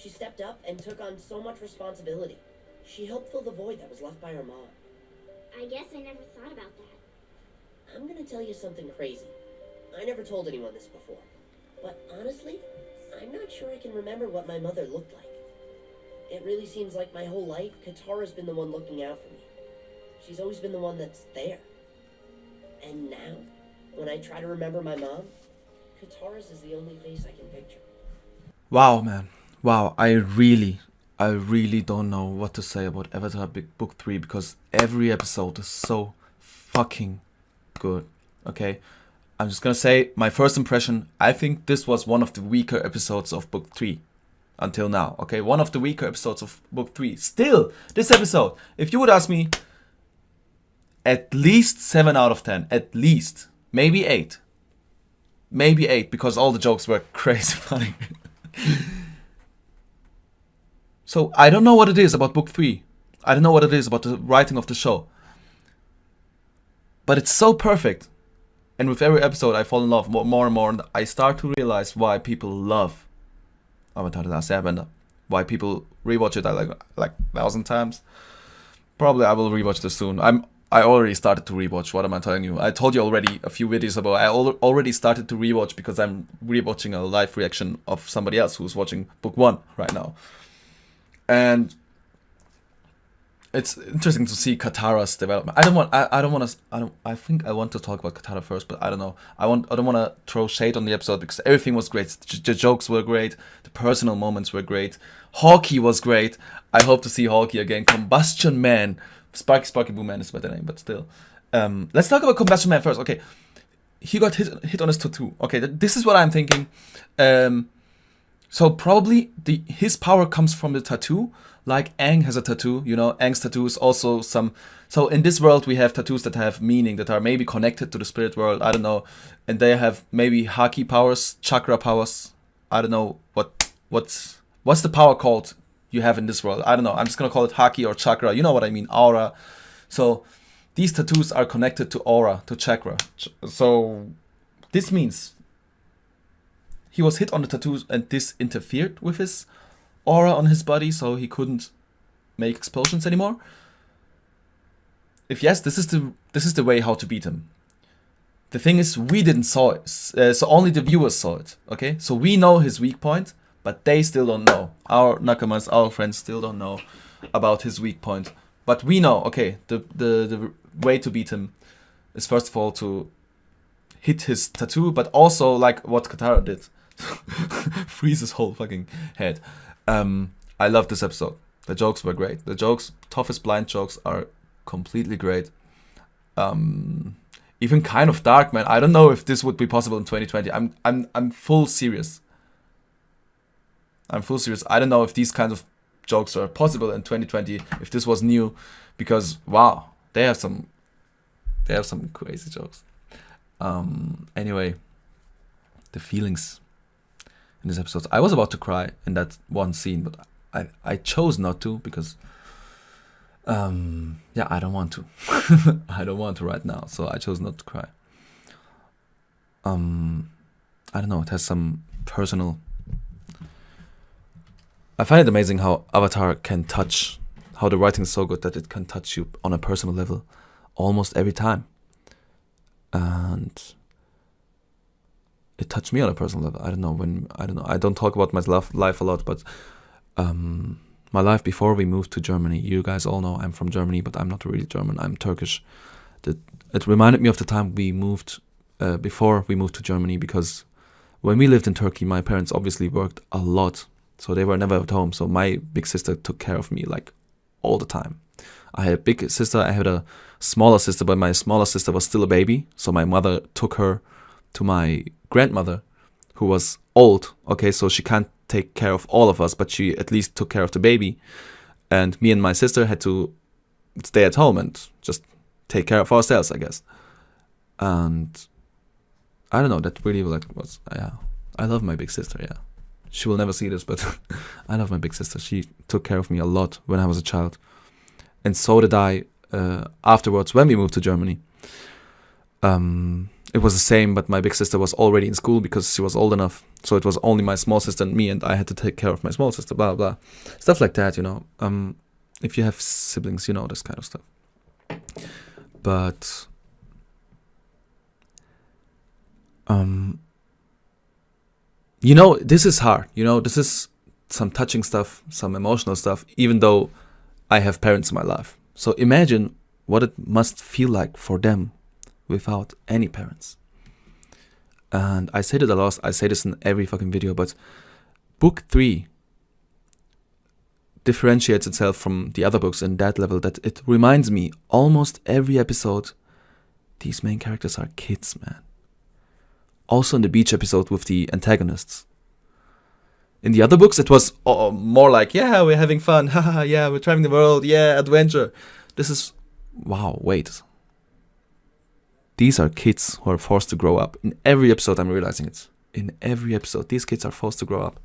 She stepped up and took on so much responsibility. She helped fill the void that was left by her mom. I guess I never thought about that. I'm gonna tell you something crazy. I never told anyone this before. But honestly, I'm not sure I can remember what my mother looked like. It really seems like my whole life, Katara's been the one looking out for me. She's always been the one that's there. And now, when I try to remember my mom, Katara's is the only face I can picture. Wow, man. Wow, I really don't know what to say about Avatar Book 3 because every episode is so fucking good. Okay? I'm just gonna say my first impression, I think this was one of the weaker episodes of Book 3 until now. Okay? One of the weaker episodes of Book 3. Still, this episode, if you would ask me, at least 7 out of 10. At least. Maybe 8. Maybe 8 because all the jokes were crazy funny. So I don't know what it is about Book 3. I don't know what it is about the writing of the show. But it's so perfect. And with every episode I fall in love more and more. And I start to realize why people love Avatar The Last Airbender. Why people rewatch it like 1,000 times. Probably I will rewatch this soon. I already started to rewatch. What am I telling you? I told you already a few videos ago. I already started to rewatch because I'm rewatching a live reaction of somebody else who's watching Book 1 right now. And it's interesting to see Katara's development. I think I want to talk about Katara first, but I don't know. I don't want to throw shade on the episode because everything was great. The jokes were great. The personal moments were great. Hawkeye was great. I hope to see Hawkeye again. Combustion Man. Sparky Boo Man is better name, but still. Let's talk about Combustion Man first. Okay, he got hit on his tattoo. Okay, this is what I'm thinking. So probably his power comes from the tattoo. Like Aang has a tattoo, you know. Aang's tattoo is also some. So in this world we have tattoos that have meaning, that are maybe connected to the spirit world. I don't know, and they have maybe haki powers, chakra powers. I don't know what's the power called you have in this world. I don't know. I'm just gonna call it haki or chakra. You know what I mean, aura. So these tattoos are connected to aura, to chakra. So this means he was hit on the tattoos and this interfered with his aura on his body, so he couldn't make explosions anymore. If yes, this is the way how to beat him. The thing is, we didn't saw it, so only the viewers saw it. Okay, so we know his weak point, but they still don't know. Our nakamas, our friends, still don't know about his weak point. But we know. Okay, the way to beat him is first of all to hit his tattoo, but also like what Katara did, freeze his whole fucking head. I love this episode. The jokes were great. The jokes, toughest blind jokes, are completely great. Even kind of dark, man. I don't know if this would be possible in 2020. I'm full serious. I'm full serious. I don't know if these kinds of jokes are possible in 2020. If this was new, because wow, they have some crazy jokes. Anyway, the feelings in this episode. I was about to cry in that one scene, but I chose not to because I don't want to. I don't want to right now, so I chose not to cry. I don't know, it has some personal. I find it amazing how Avatar can touch, how the writing is so good that it can touch you on a personal level almost every time. And it touched me on a personal level. I don't talk about my life a lot, but my life before we moved to Germany. You guys all know I'm from Germany, but I'm not really German. I'm Turkish. It reminded me of the time we moved, before we moved to Germany, because when we lived in Turkey, my parents obviously worked a lot, so they were never at home. So my big sister took care of me like all the time. I had a big sister, I had a smaller sister, but my smaller sister was still a baby, so my mother took her to my grandmother, who was old. Okay, so she can't take care of all of us, but she at least took care of the baby, and me and my sister had to stay at home and just take care of ourselves, I guess. And I don't know, that really was I love my big sister. Yeah, she will never see this, but I love my big sister. She took care of me a lot when I was a child, and so did I afterwards when we moved to Germany. it was the same, but my big sister was already in school because she was old enough. So it was only my small sister and me, and I had to take care of my small sister, blah, blah. Stuff like that, you know. If you have siblings, you know this kind of stuff. But you know, this is hard. You know, this is some touching stuff, some emotional stuff, even though I have parents in my life. So imagine what it must feel like for them without any parents. And I said it a lot, I say this in every fucking video, but book 3 differentiates itself from the other books in that level that it reminds me almost every episode, these main characters are kids, man. Also in the beach episode with the antagonists. In the other books, it was more like, yeah, we're having fun, haha, yeah, we're traveling the world, yeah, adventure. This is, wow, wait. These are kids who are forced to grow up. In every episode, I'm realizing it. In every episode, these kids are forced to grow up.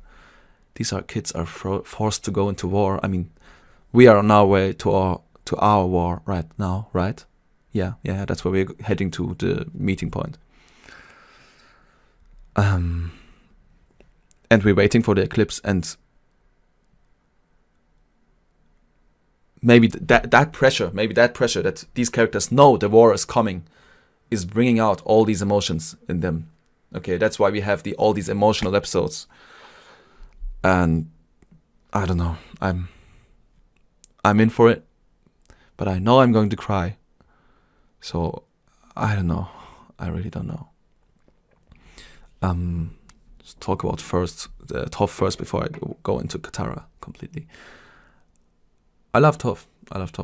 These are kids are forced to go into war. I mean, we are on our way to our war right now, right? Yeah, that's where we're heading to, the meeting point. And we're waiting for the eclipse, and maybe that pressure that these characters know the war is coming is bringing out all these emotions in them. Okay, that's why we have all these emotional episodes. And I don't know, I'm in for it, but I know I'm going to cry. So I don't know. I really don't know. Let's talk about the Toph first before I go into Katara completely. I love Toph.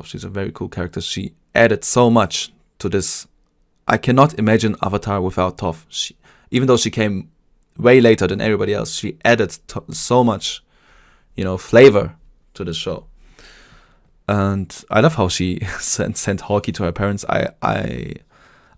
She's a very cool character. She added so much to this. I cannot imagine Avatar without Toph. Even though she came way later than everybody else, she added so much, you know, flavor to the show. And I love how she sent Hawkeye to her parents. I'm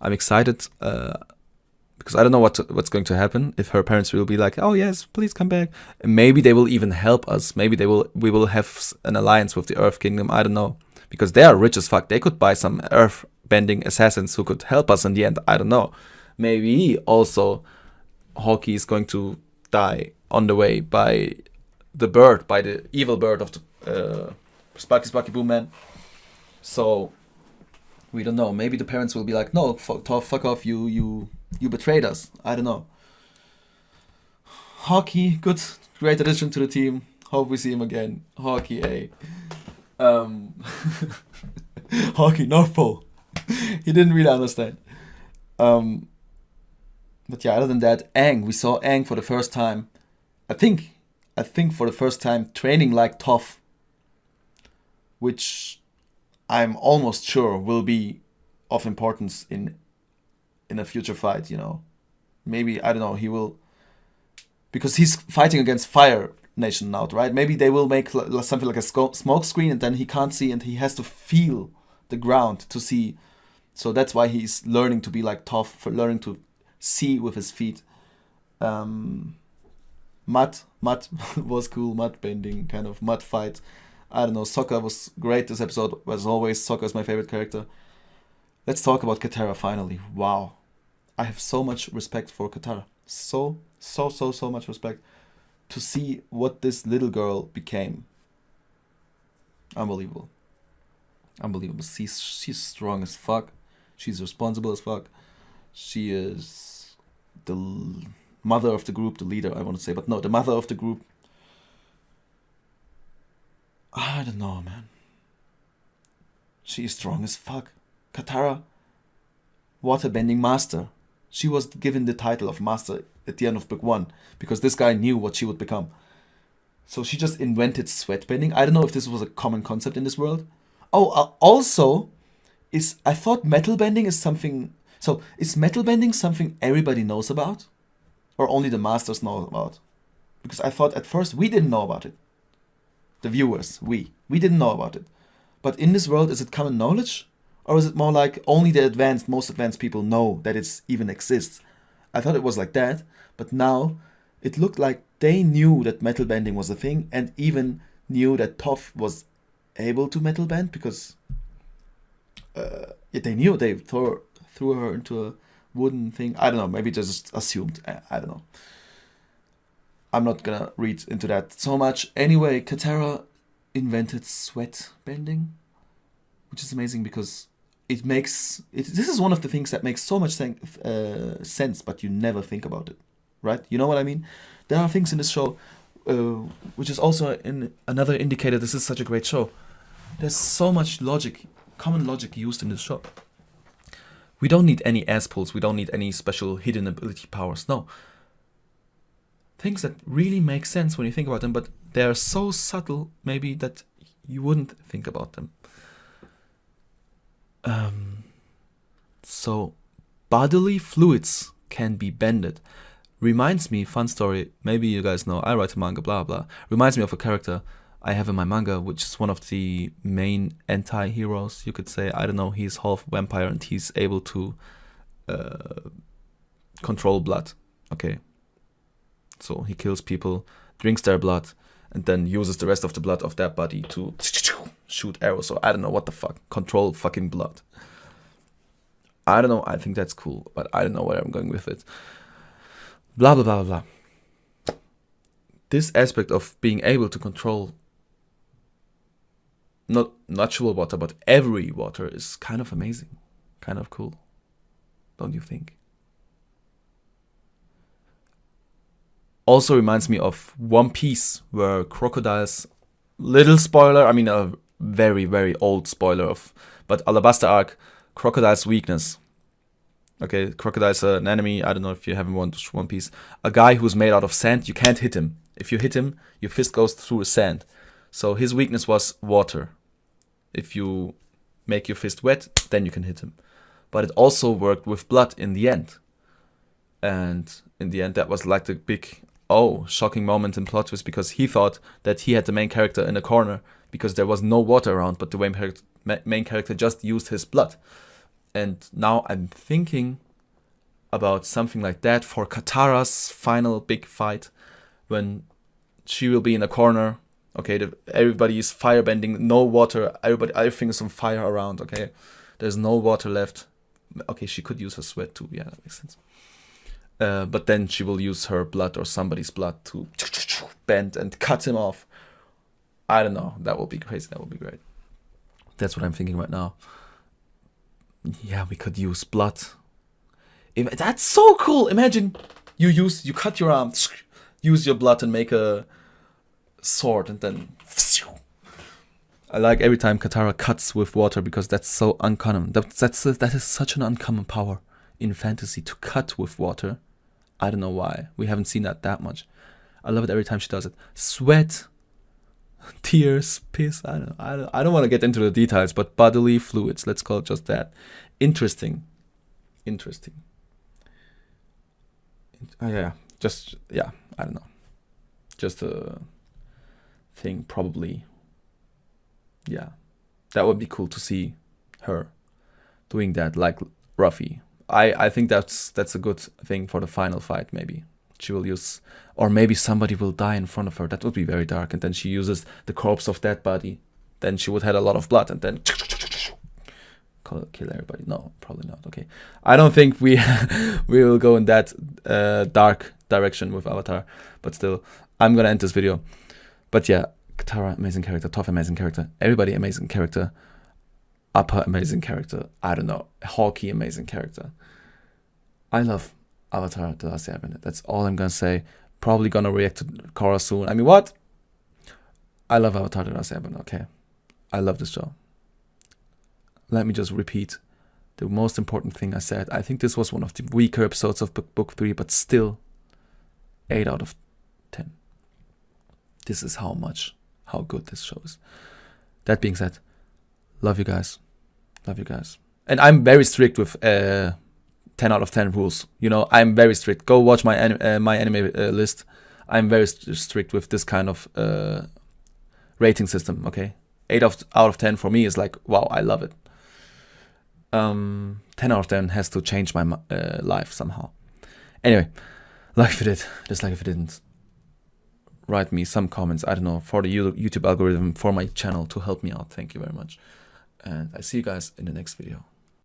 excited because I don't know what's going to happen. If her parents will be like, oh yes, please come back. And maybe they will even help us. Maybe we will have an alliance with the Earth Kingdom. I don't know, because they are rich as fuck. They could buy some earth-bending assassins who could help us in the end. I don't know. Maybe also Hawkeye is going to die on the way by the evil bird of the Sparky Boom Man. So we don't know. Maybe the parents will be like, no, fuck off, you betrayed us. I don't know. Hawkeye, great addition to the team. Hope we see him again. Hawkeye, Hawkeye, North Pole. He didn't really understand. But yeah, other than that, Aang. We saw Aang for the first time. I think for the first time training like Toph, which I'm almost sure will be of importance in a future fight. You know, maybe, I don't know. He will, because he's fighting against Fire Nation now, right? Maybe they will make something like a smoke screen, and then he can't see, and he has to feel the ground to see. So that's why he's learning to be like Toph, for learning to see with his feet. Mud was cool, mud bending, kind of mud fight. I don't know, Sokka was great this episode. As always, Sokka is my favorite character. Let's talk about Katara finally. Wow. I have so much respect for Katara. So much respect. To see what this little girl became. Unbelievable. She's strong as fuck. She's responsible as fuck. She is the mother of the group, the leader, I want to say. But no, the mother of the group. I don't know, man. She is strong as fuck. Katara, waterbending master. She was given the title of master at the end of book 1, because this guy knew what she would become. So she just invented sweatbending. I don't know if this was a common concept in this world. Oh, also, I thought metal bending is something... So, is metal bending something everybody knows about? Or only the masters know about? Because I thought at first we didn't know about it. The viewers, we didn't know about it. But in this world, is it common knowledge? Or is it more like only the most advanced people know that it even exists? I thought it was like that, but now it looked like they knew that metal bending was a thing, and even knew that Toph was able to metal bend, because they knew they threw her into a wooden thing. I don't know. Maybe just assumed. I don't know. I'm not gonna read into that so much. Anyway, Katara invented sweat bending, which is amazing because it makes it. This is one of the things that makes so much sense, but you never think about it, right? You know what I mean? There are things in this show, which is also another indicator. This is such a great show. There's so much logic, common logic used in this show. We don't need any ass pulls. We don't need any special hidden ability powers. No. Things that really make sense when you think about them, but they're so subtle, maybe, that you wouldn't think about them. So, bodily fluids can be bended. Reminds me, fun story, maybe you guys know, I write a manga, blah, blah. Reminds me of a character I have in my manga, which is one of the main anti-heroes, you could say. I don't know, he's half vampire and he's able to control blood, okay? So he kills people, drinks their blood, and then uses the rest of the blood of their body to shoot arrows, or I don't know what the fuck. Control fucking blood. I don't know, I think that's cool, but I don't know where I'm going with it. Blah, blah, blah, blah. This aspect of being able to control not natural water, but every water is kind of amazing. Kind of cool. Don't you think? Also reminds me of One Piece, where crocodiles, little spoiler, I mean a very, very old spoiler but Alabasta Arc, crocodile's weakness. Okay, crocodile's an enemy, I don't know if you haven't watched One Piece. A guy who's made out of sand, you can't hit him. If you hit him, your fist goes through the sand. So his weakness was water. If you make your fist wet, then you can hit him. But it also worked with blood in the end. And in the end, that was like the big, shocking moment in plot twist, because he thought that he had the main character in a corner because there was no water around, but the main character just used his blood. And now I'm thinking about something like that for Katara's final big fight, when she will be in a corner. Okay, everybody is firebending, no water, everything is on fire around, okay? There's no water left. Okay, she could use her sweat too, yeah, that makes sense. But then she will use her blood or somebody's blood to bend and cut him off. I don't know, that would be crazy, that would be great. That's what I'm thinking right now. Yeah, we could use blood. That's so cool! Imagine you cut your arm, use your blood and make a sword, and then I like every time Katara cuts with water, because that's so uncommon. That is such an uncommon power in fantasy, to cut with water. I don't know why. We haven't seen that much. I love it every time she does it. Sweat, tears, piss, I don't want to get into the details, but bodily fluids, let's call it just that. Interesting. I don't know. Just a thing, probably. Yeah, that would be cool to see her doing that, like Ruffy. I think that's a good thing for the final fight. Maybe she will use, or maybe somebody will die in front of her. That would be very dark. And then she uses the corpse of that body. Then she would have a lot of blood, and then kill everybody. No, probably not. Okay, I don't think we will go in that dark direction with Avatar. But still, I'm gonna end this video. But yeah, Katara, amazing character. Toph, amazing character. Everybody, amazing character. Appa, amazing character. I don't know. Hawkeye, amazing character. I love Avatar, The Last Airbender. That's all I'm gonna say. Probably gonna react to Korra soon. I mean, what? I love Avatar, The Last Airbender, okay? I love this show. Let me just repeat the most important thing I said. I think this was one of the weaker episodes of book 3, but still 8 out of 10. This is how good this show is. That being said, love you guys. And I'm very strict with 10 out of 10 rules. You know, I'm very strict. Go watch my anime list. I'm very strict with this kind of rating system, okay? 8 out of 10 for me is like, wow, I love it. 10 out of 10 has to change my life somehow. Anyway, like if it did, dislike if it didn't. Write me some comments, I don't know, for the YouTube algorithm, for my channel, to help me out. Thank you very much. And I see you guys in the next video.